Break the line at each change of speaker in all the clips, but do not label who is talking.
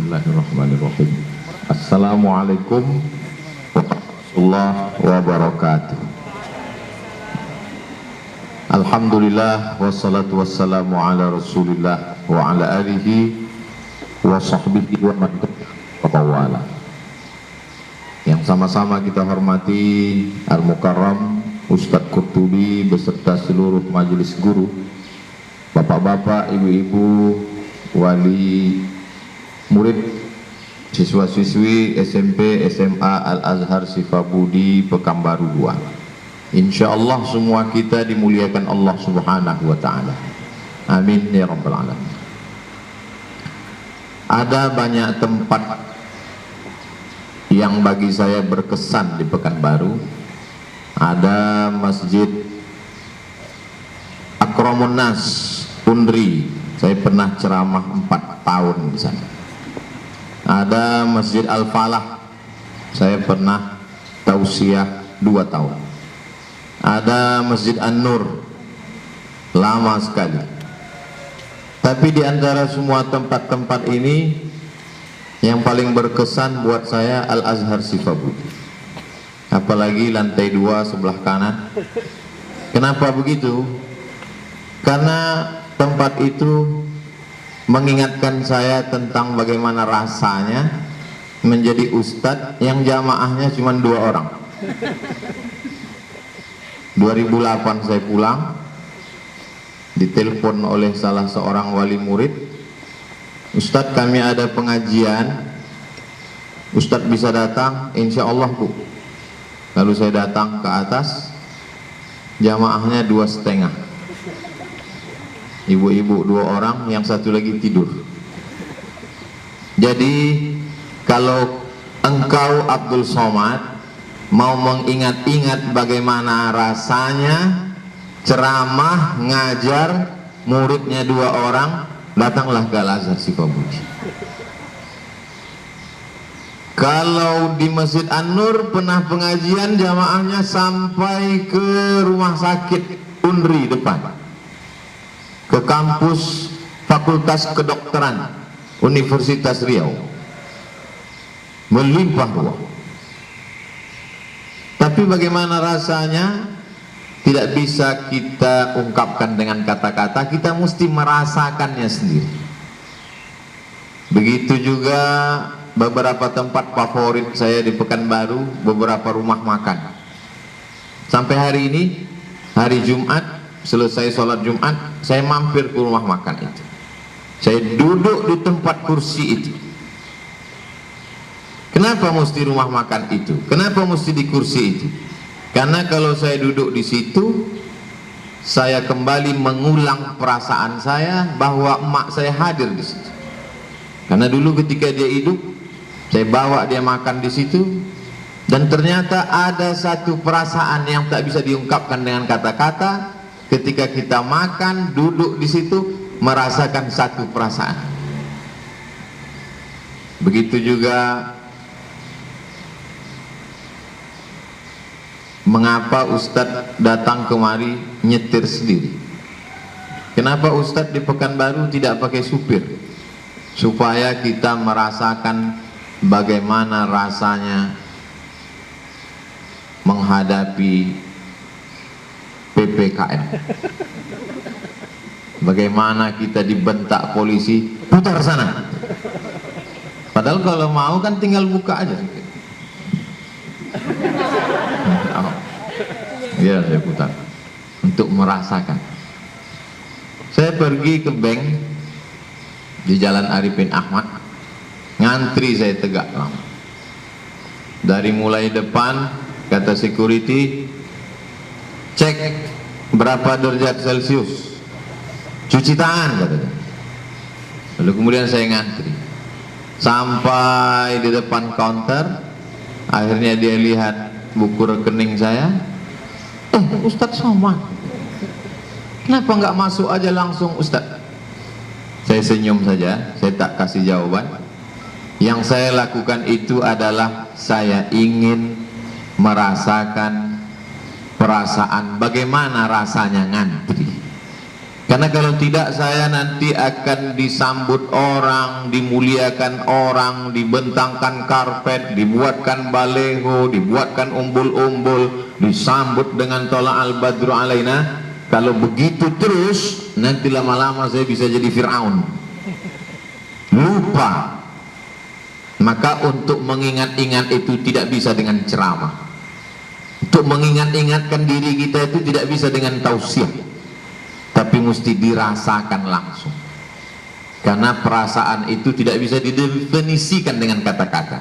Bismillahirrahmanirrahim. Assalamualaikum warahmatullahi wabarakatuh. Alhamdulillah wassalatu wassalamu ala Rasulillah wa ala alihi wa sahbihi wa man tabi'ahum. Yang sama-sama kita hormati Al-Mukarram Ustadz Qurtubi beserta seluruh majelis guru, bapak-bapak, ibu-ibu, wali murid, siswa-siswi SMP SMA Al-Azhar Sifabudi Pekanbaru 2. Insyaallah semua kita dimuliakan Allah Subhanahu wa taala. Amin ya rabbal alamin. Ada banyak tempat yang bagi saya berkesan di Pekanbaru. Ada Masjid Akramun Nas Undri, saya pernah ceramah 4 tahun di sana. Ada Masjid Al-Falah, saya pernah tausiah 2 tahun. Ada Masjid An-Nur, lama sekali. Tapi di antara semua tempat-tempat ini, yang paling berkesan buat saya Al-Azhar Sifabudi. Apalagi lantai 2 sebelah kanan. Kenapa begitu? Karena tempat itu mengingatkan saya tentang bagaimana rasanya menjadi ustadz yang jamaahnya cuma 2 orang. 2008 saya pulang, ditelepon oleh salah seorang wali murid, "Ustadz, kami ada pengajian, Ustadz bisa datang?" "Insya Allah Bu." Lalu saya datang ke atas, jamaahnya 2,5. Ibu-ibu 2 orang, yang satu lagi tidur. Jadi kalau engkau Abdul Somad mau mengingat-ingat bagaimana rasanya ceramah ngajar muridnya 2 orang, datanglah ke Al-Azhar Sifabudi. Kalau di Masjid An-Nur pernah pengajian, jamaahnya sampai ke rumah sakit Undri depan, ke kampus Fakultas Kedokteran Universitas Riau, melimpah ruah. Tapi bagaimana rasanya tidak bisa kita ungkapkan dengan kata-kata, kita mesti merasakannya sendiri. Begitu juga beberapa tempat favorit saya di Pekanbaru, beberapa rumah makan. Sampai hari ini, hari Jumat, selesai sholat Jumat, saya mampir ke rumah makan itu. Saya duduk di tempat kursi itu. Kenapa mesti rumah makan itu? Kenapa mesti di kursi itu? Karena kalau saya duduk di situ, saya kembali mengulang perasaan saya bahwa emak saya hadir di situ. Karena dulu ketika dia hidup, saya bawa dia makan di situ, dan ternyata ada satu perasaan yang tak bisa diungkapkan dengan kata-kata. Ketika kita makan, duduk di situ, merasakan satu perasaan. Begitu juga mengapa Ustadz datang kemari nyetir sendiri. Kenapa Ustadz di Pekanbaru tidak pakai supir? Supaya kita merasakan bagaimana rasanya menghadapi PPKM. Bagaimana kita dibentak polisi, putar sana. Padahal kalau mau kan tinggal buka aja. Ya, saya putar untuk merasakan. Saya pergi ke bank di Jalan Arifin Ahmad, ngantri saya tegak lama. Dari mulai depan, kata security, cek berapa derajat Celcius, cuci tangan katanya. Lalu kemudian saya ngantri sampai di depan counter. Akhirnya dia lihat buku rekening saya. Ustadz Somad, kenapa nggak masuk aja langsung Ustadz? Saya senyum saja, saya tak kasih jawaban. Yang saya lakukan itu adalah saya ingin merasakan perasaan bagaimana rasanya ngantri. Karena kalau tidak saya nanti akan disambut orang, dimuliakan orang, dibentangkan karpet, dibuatkan baleho, dibuatkan umbul-umbul, disambut dengan tola al-badru alaina. Kalau begitu terus, nanti lama-lama saya bisa jadi Fir'aun. Lupa. Maka untuk mengingat-ingat itu tidak bisa dengan ceramah. Untuk mengingat-ingatkan diri kita itu tidak bisa dengan tausiah, tapi mesti dirasakan langsung. Karena perasaan itu tidak bisa didefinisikan dengan kata-kata.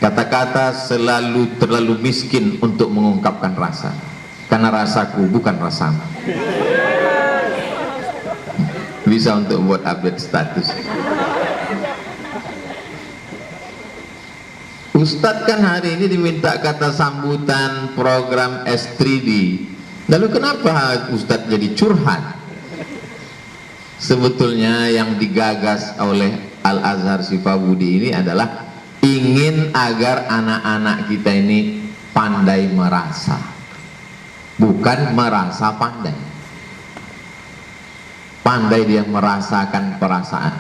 Kata-kata selalu terlalu miskin untuk mengungkapkan rasa. Karena rasaku bukan rasamu. Bisa untuk buat update status. Ustadz kan hari ini diminta kata sambutan program S3D. Lalu kenapa Ustadz jadi curhat? Sebetulnya yang digagas oleh Al-Azhar Sifabudi ini adalah ingin agar anak-anak kita ini pandai merasa, bukan merasa pandai. Pandai dia merasakan perasaan.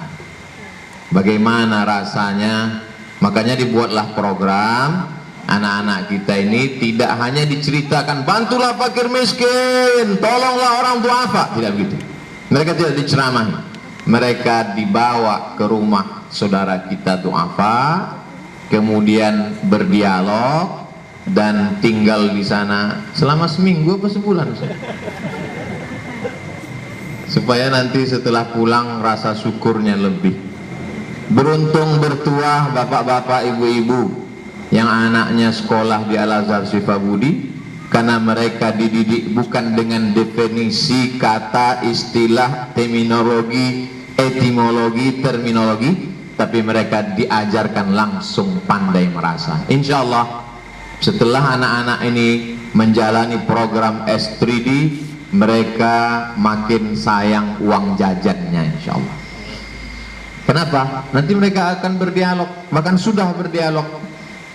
Bagaimana rasanya? Makanya dibuatlah program. Anak-anak kita ini tidak hanya diceritakan bantulah fakir miskin, tolonglah orang duafa, tidak begitu. Mereka tidak diceramahi. Mereka dibawa ke rumah saudara kita duafa, kemudian berdialog dan tinggal di sana selama seminggu apa sebulan, supaya nanti setelah pulang rasa syukurnya lebih. Beruntung bertuah bapak-bapak, ibu-ibu yang anaknya sekolah di Al-Azhar Sifabudi, karena mereka dididik bukan dengan definisi kata, istilah, terminologi, etimologi, terminologi, tapi mereka diajarkan langsung pandai merasa. Insya Allah setelah anak-anak ini menjalani program S3D, mereka makin sayang uang jajannya, insya Allah. Kenapa? Nanti mereka akan berdialog, bahkan sudah berdialog.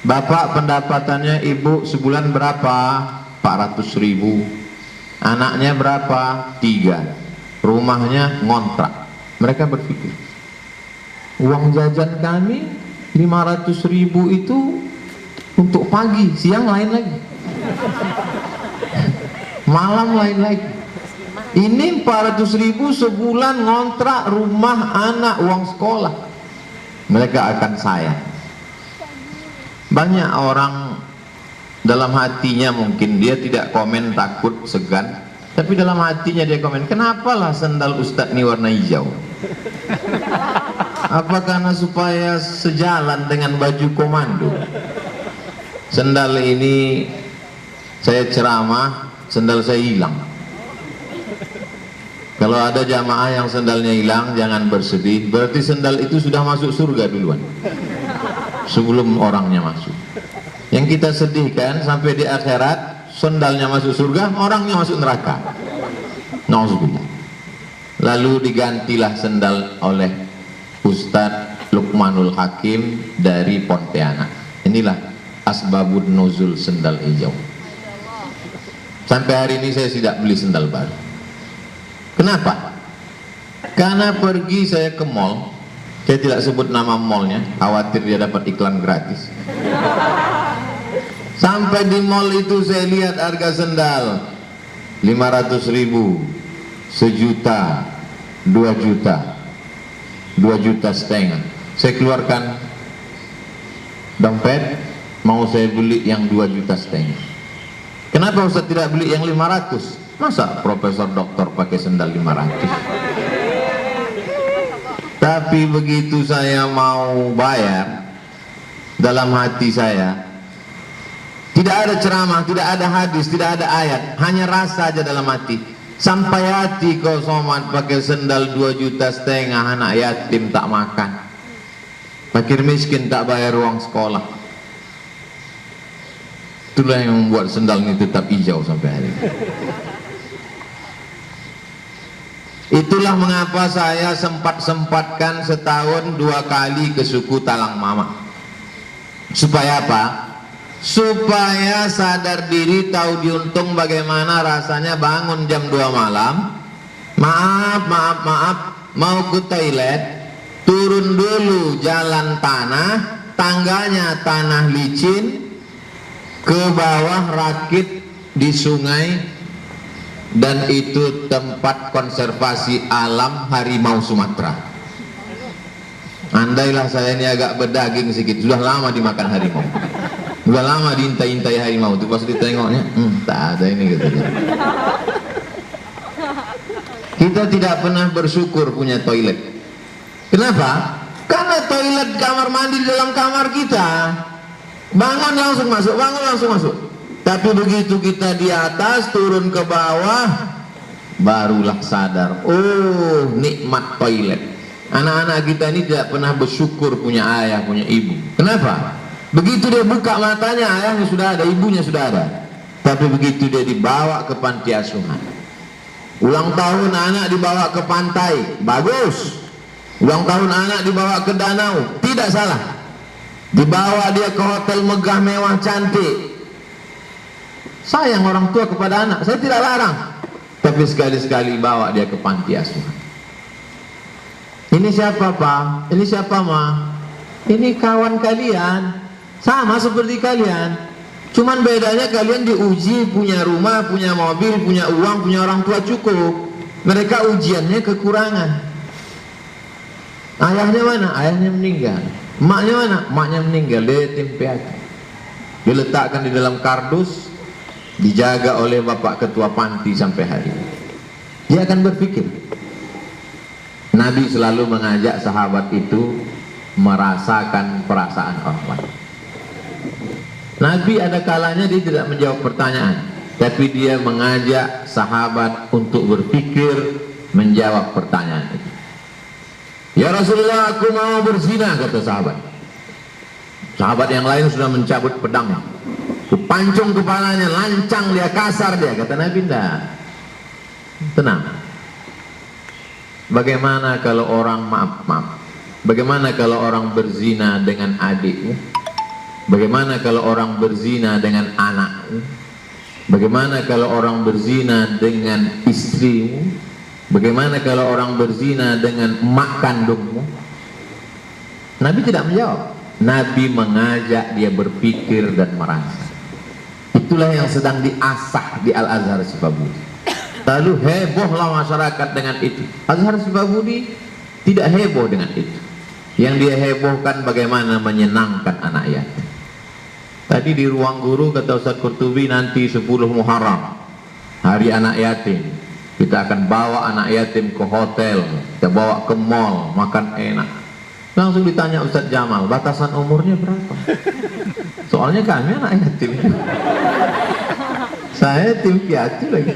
Bapak pendapatannya, ibu sebulan berapa? 400.000. Anaknya berapa? 3. Rumahnya ngontrak. Mereka berpikir, uang jajan kami 500.000 itu untuk pagi, siang lain lagi, malam lain lagi. Ini 400.000 sebulan ngontrak rumah, anak, uang sekolah. Mereka akan sayang. Banyak orang dalam hatinya mungkin dia tidak komen, takut, segan, tapi dalam hatinya dia komen, kenapalah sendal Ustadz ini warna hijau? Apa karena supaya sejalan dengan baju komando? Sendal ini saya ceramah, sendal saya hilang. Kalau ada jamaah yang sendalnya hilang, jangan bersedih, berarti sendal itu sudah masuk surga duluan sebelum orangnya masuk. Yang kita sedihkan sampai di akhirat sendalnya masuk surga, orangnya masuk neraka. Nauzubillah. Lalu digantilah sendal oleh Ustadz Luqmanul Hakim dari Pontianak. Inilah asbabun nuzul sendal hijau. Sampai hari ini saya tidak beli sendal baru. Kenapa? Karena pergi saya ke mall, saya tidak sebut nama mallnya, khawatir dia dapat iklan gratis. Sampai di mall itu saya lihat harga sendal 500.000, 1 juta, 2 juta, 2 juta setengah. Saya keluarkan dompet, mau saya beli yang 2 juta setengah. Kenapa Ustaz tidak beli yang 500? Masa profesor doktor pakai sendal 500? Tapi begitu saya mau bayar, dalam hati saya tidak ada ceramah, tidak ada hadis, tidak ada ayat, hanya rasa aja dalam hati. Sampai hati kau somat pakai sendal 2 juta setengah, anak yatim tak makan, fakir miskin tak bayar uang sekolah. Itulah yang membuat sendal ini tetap hijau sampai hari ini. Itulah mengapa saya sempat-sempatkan setahun 2 kali ke suku Talang Mama. Supaya apa? Supaya sadar diri, tahu diuntung bagaimana rasanya bangun jam 2 malam, maaf, mau ke toilet, turun dulu jalan tanah, tangganya tanah licin, ke bawah rakit di sungai, dan itu tempat konservasi alam harimau Sumatera. Andailah saya ini agak berdaging sedikit, sudah lama dimakan harimau, sudah lama diintai-intai harimau itu, pas ditengoknya tak ada ini gitu. Kita tidak pernah bersyukur punya toilet. Kenapa? Karena toilet kamar mandi di dalam kamar kita, bangun langsung masuk, bangun langsung masuk. Tapi begitu kita di atas, turun ke bawah, barulah sadar, oh nikmat toilet. Anak-anak kita ini tidak pernah bersyukur punya ayah, punya ibu. Kenapa? Begitu dia buka matanya, ayahnya sudah ada, ibunya sudah ada. Tapi begitu dia dibawa ke panti asuhan, ulang tahun anak dibawa ke pantai, bagus. Ulang tahun anak dibawa ke danau, tidak salah. Dibawa dia ke hotel megah mewah cantik, sayang orang tua kepada anak, saya tidak larang. Tapi sekali-sekali bawa dia ke panti asuhan. Ini siapa Pak? Ini siapa Ma? Ini kawan kalian, sama seperti kalian, cuman bedanya kalian diuji punya rumah, punya mobil, punya uang, punya orang tua cukup. Mereka ujiannya kekurangan. Ayahnya mana? Ayahnya meninggal. Emaknya mana? Emaknya meninggal. Dia yatim piatu, diletakkan di dalam kardus, dijaga oleh bapak ketua panti sampai hari ini. Dia akan berpikir. Nabi selalu mengajak sahabat itu merasakan perasaan orang lain. Nabi ada kalanya dia tidak menjawab pertanyaan, tapi dia mengajak sahabat untuk berpikir, menjawab pertanyaan itu. Ya Rasulullah, aku mau berzina, kata sahabat. Sahabat yang lain sudah mencabut pedangnya, pancung kepalanya, lancang dia, kasar dia. Kata Nabi, tidak, tenang. Bagaimana kalau orang bagaimana kalau orang berzina dengan adiknya? Bagaimana kalau orang berzina dengan anaknya? Bagaimana kalau orang berzina dengan istrimu? Bagaimana kalau orang berzina dengan emak kandungmu? Nabi tidak menjawab. Nabi mengajak dia berpikir dan merasa. Itulah yang sedang diasah di Al-Azhar Sifabudi. Lalu hebohlah masyarakat dengan itu. Azhar Sifabudi tidak heboh dengan itu. Yang dia hebohkan bagaimana menyenangkan anak yatim. Tadi di ruang guru kata Ustaz Qurtubi, nanti 10 Muharram, hari anak yatim, kita akan bawa anak yatim ke hotel, kita bawa ke mall, makan enak. Langsung ditanya Ustaz Jamal, batasan umurnya berapa? Soalnya kami anak yatim. Saya yatim piatu lagi.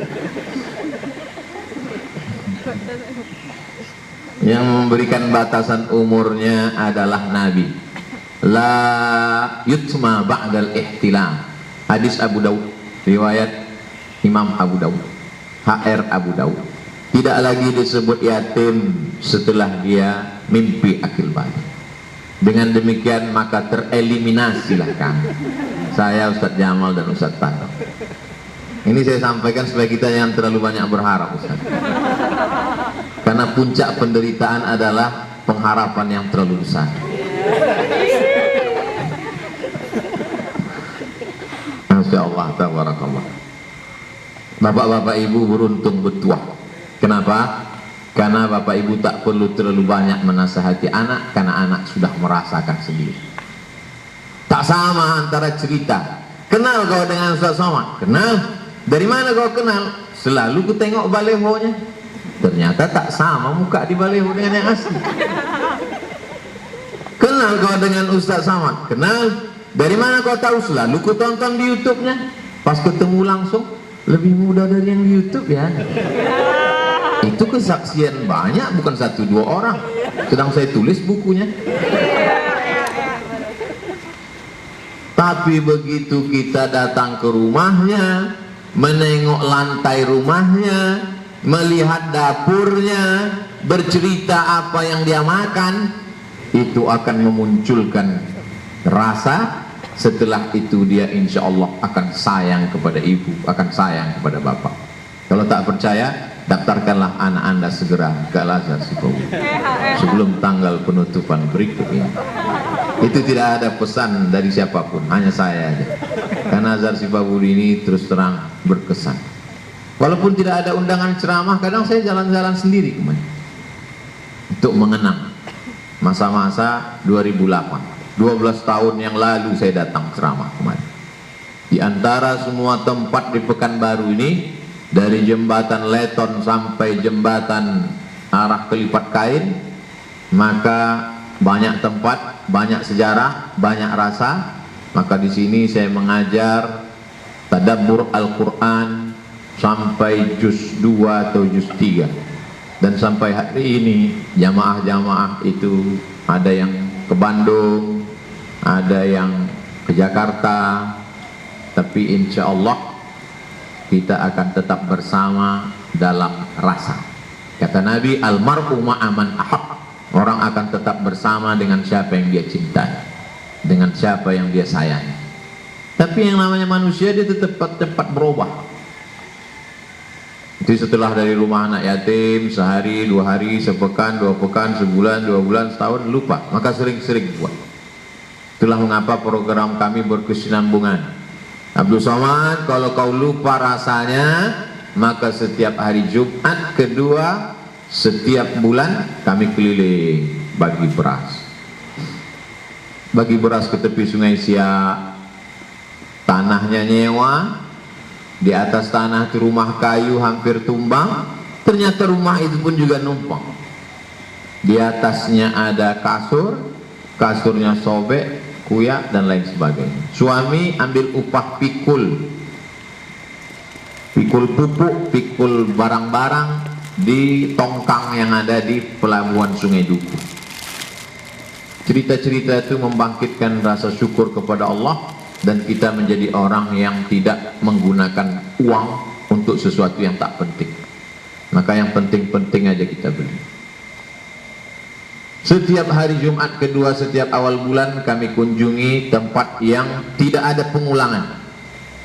Yang memberikan batasan umurnya adalah Nabi. La yutma ba'dal ihtilam. Hadis Abu Daud, riwayat Imam Abu Daud, HR Abu Daud. Tidak lagi disebut yatim setelah dia mimpi akil balik. Dengan demikian maka tereliminasilah kami, saya, Ustadz Jamal dan Ustadz Tano. Ini saya sampaikan supaya kita jangan terlalu banyak berharap, Ustaz. Karena puncak penderitaan adalah pengharapan yang terlalu besar. Masya Allah, tabarakallah. Bapak-bapak ibu beruntung bertuah. Kenapa? Karena bapak ibu tak perlu terlalu banyak menasihati anak, karena anak sudah merasakan sendiri. Tak sama antara cerita. Kenal kau dengan Ustaz Somad? Kenal. Dari mana kau kenal? Selalu ku tengok balehonya. Ternyata tak sama muka di baleho dengan yang asli. Kenal kau dengan Ustaz Somad? Kenal. Dari mana kau tahu? Selalu ku tonton di YouTube-nya. Pas ketemu langsung, lebih muda dari yang di YouTube ya. Itu kesaksian banyak, bukan 1-2 orang. Sedang saya tulis bukunya. Tapi begitu kita datang ke rumahnya, menengok lantai rumahnya, melihat dapurnya, bercerita apa yang dia makan, itu akan memunculkan rasa. Setelah itu dia insya Allah akan sayang kepada ibu, akan sayang kepada bapak. Kalau tak percaya, daftarkanlah anak Anda segera ke Al-Azhar Sifabudi sebelum tanggal penutupan berikut ini. Itu tidak ada pesan dari siapapun, hanya saya aja. Karena Azhar Sifabudi ini terus terang berkesan. Walaupun tidak ada undangan ceramah, kadang saya jalan-jalan sendiri kemana untuk mengenang masa-masa 2008. 12 tahun yang lalu saya datang ceramah kemana. Di antara semua tempat di Pekanbaru ini, dari jembatan Leton sampai jembatan arah Kelipat Kain, maka banyak tempat, banyak sejarah, banyak rasa. Maka di sini saya mengajar tadabbur Al-Quran sampai juz 2 atau juz 3. Dan sampai hari ini jamaah-jamaah itu ada yang ke Bandung, ada yang ke Jakarta, tapi insya Allah kita akan tetap bersama dalam rasa. Kata Nabi, almar'u ma'aman ahab, orang akan tetap bersama dengan siapa yang dia cintai, dengan siapa yang dia sayangi. Tapi yang namanya manusia, dia tetap cepat berubah. Jadi setelah dari rumah anak yatim, sehari, 2 hari, sepekan, 2 pekan, sebulan, 2 bulan, setahun, lupa. Maka sering-sering buat. Itulah mengapa program kami berkesinambungan. Abdul Somad, kalau kau lupa rasanya, maka setiap hari Jumat kedua setiap bulan kami keliling bagi beras. Bagi beras ke tepi Sungai Siak, tanahnya nyewa, di atas tanah itu rumah kayu hampir tumbang, ternyata rumah itu pun juga numpang. Di atasnya ada kasur, kasurnya sobek, kuyak dan lain sebagainya. Suami ambil upah pikul pupuk, pikul barang-barang di tongkang yang ada di pelabuhan Sungai Duku. Cerita-cerita itu membangkitkan rasa syukur kepada Allah, dan kita menjadi orang yang tidak menggunakan uang untuk sesuatu yang tak penting. Maka yang penting-penting aja kita beli. Setiap hari Jumat kedua setiap awal bulan kami kunjungi tempat yang tidak ada pengulangan.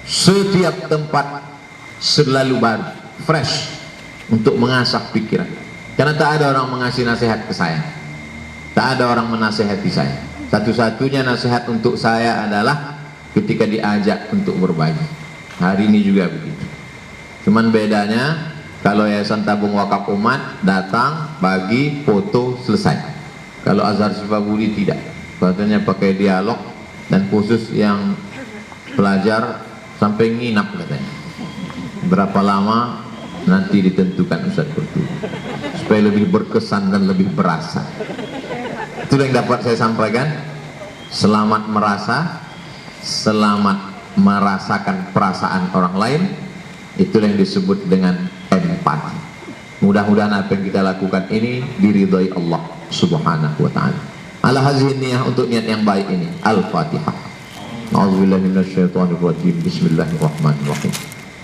Setiap tempat selalu baru, fresh, untuk mengasah pikiran. Karena tak ada orang mengasih nasihat ke saya, tak ada orang menasihati saya. Satu-satunya nasihat untuk saya adalah ketika diajak untuk berbagi. Hari ini juga begitu. Cuman bedanya, kalau Yayasan Tabung Wakaf Umat datang, bagi, foto, selesai. Kalau Azhar Sifabudi tidak, katanya pakai dialog, dan khusus yang pelajar sampai nginap katanya. Berapa lama nanti ditentukan Ustaz Kurtubi, supaya lebih berkesan dan lebih berasa. Itu yang dapat saya sampaikan. Selamat merasa, selamat merasakan perasaan orang lain. Itulah yang disebut dengan empati. Mudah-mudahan apa yang kita lakukan ini diridhai Allah Subhanahu wa ta'ala. Ala hazihi niyah, untuk niat yang baik ini. Al-Fatihah. A'udzubillahi minasyaitonir rajim. Bismillahirrahmanirrahim.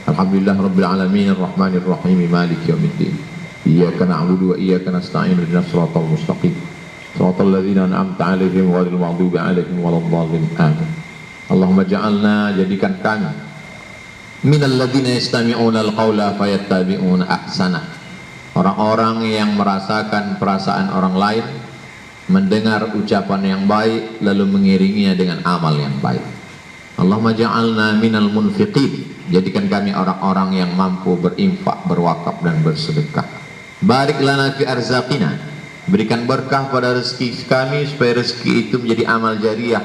Alhamdulillah rabbil alamin arrahmanir rahim maliki yaumiddin. Iyyaka na'budu wa iyyaka nasta'in ihdinas siratal mustaqim. Siratal ladzina an'amta 'alaihim ghairil maghdubi 'alaihim waladdallin. Amin. Allahumma ja'alna, jadikan kami minal ladzina yastami'una al-qaula fayattabi'una ahsana, orang-orang yang merasakan perasaan orang lain, mendengar ucapan yang baik lalu mengiringinya dengan amal yang baik. Allahumma ja'alna minal munfiqin, jadikan kami orang-orang yang mampu berinfak, berwakaf dan bersedekah. Barik lana fi arzaqina, berikan berkah pada rezeki kami, supaya rezeki itu menjadi amal jariah,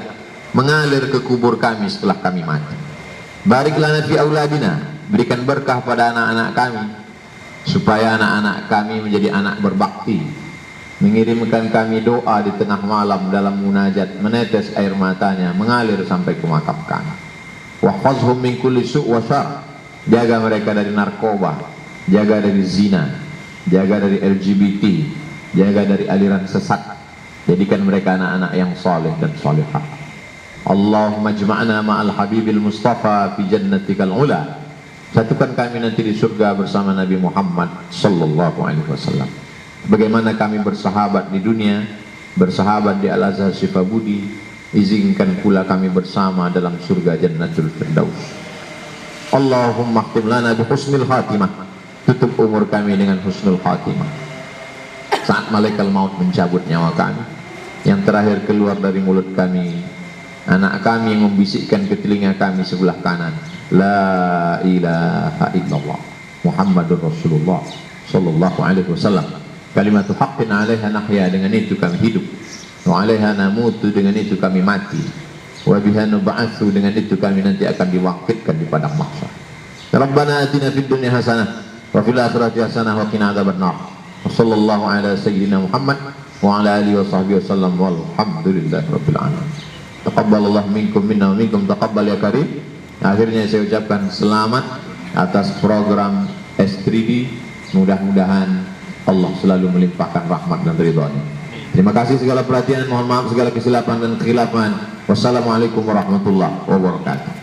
mengalir ke kubur kami setelah kami mati. Barik lana fi auladina, berikan berkah pada anak-anak kami, supaya anak-anak kami menjadi anak berbakti, mengirimkan kami doa di tengah malam dalam munajat, menetes air matanya mengalir sampai ke makam kami. Wahfazhum min kulli su' wa syar, jaga mereka dari narkoba, jaga dari zina, jaga dari LGBT, jaga dari aliran sesat, jadikan mereka anak-anak yang soleh dan solehah. Allahumma jma'na ma'al habibil mustafa fi jannatikal ula, satukan kami nanti di surga bersama Nabi Muhammad sallallahu alaihi wasallam. Bagaimana kami bersahabat di dunia, bersahabat di Al-Azhar Sifabudi, izinkan pula kami bersama dalam surga Jannatul Firdaus. Allahumma khtim lana bi husnil khatimah tutup umur kami dengan husnul khatimah. Saat malaikat maut mencabut nyawa kami, yang terakhir keluar dari mulut kami, anak kami yang membisikkan ke telinga kami sebelah kanan, la ilaha illallah Muhammadur Rasulullah sallallahu alaihi wasallam. Kalimatu haqqin 'alaiha nahya, dengan itu kami hidup. Wa 'alaiha namutu, dengan itu kami mati. Wa biha nub'atsu, dengan itu kami nanti akan diwakilkan di padang mahsyar. Rabbana atina fid dunya hasanah wa fil akhirati hasanah wa qina adzabannar. Wassallallahu ala sayyidina Muhammad wa ala alihi wa sahbihi wasallam walhamdulillahi rabbil alamin. Taqabbalallahu minkum minna wa minkum taqabbal ya karim. Akhirnya saya ucapkan selamat atas program S3D. Mudah-mudahan Allah selalu melimpahkan rahmat dan ridha-Nya. Terima kasih segala perhatian, mohon maaf segala kesilapan dan kekhilafan. Wassalamualaikum warahmatullahi wabarakatuh.